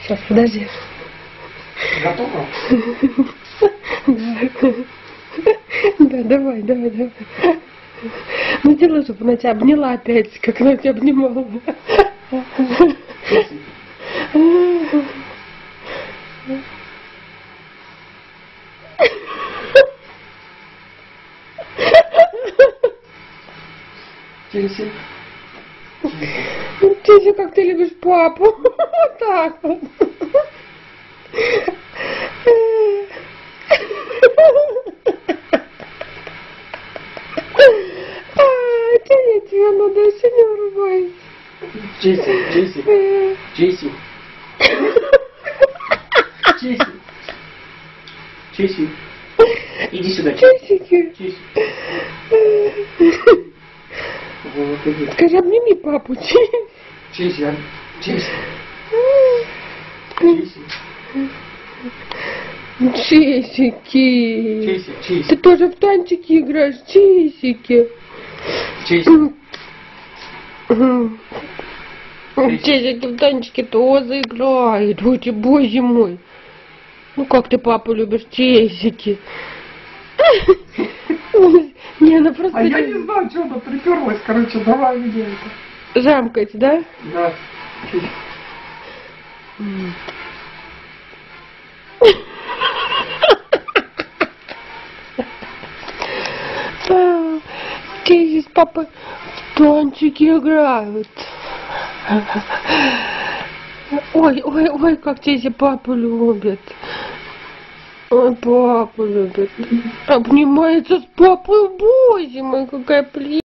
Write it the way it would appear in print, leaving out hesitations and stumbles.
Сейчас, подожди. Готово? Да, давай. Ну делай, чтобы она тебя обняла опять, как она тебя обнимала. Чейси. Чейси, как ты любишь папу. Вот так вот. Тебе надо еще не врубайся. Чейси. Чейси. Иди сюда. Чейсики. Вот иди. Скажи, обними папу, Чейси. Чейси. Чейсики. Чейси. Ты тоже в танчики играешь, Чейсики. Чейси. Чейсики в танчики тоже играют. Ой, ты, боже мой. Ну как ты папу любишь, Чейсики? Не, она просто... А я не знаю, что она приперлась, короче, давай мне это. Жамкать, да? Да. Чейси с папой в танчики играют. Ой, как Чейси папу любит. Ой, папу любит. Обнимается с папой, боже мой, какая плесень.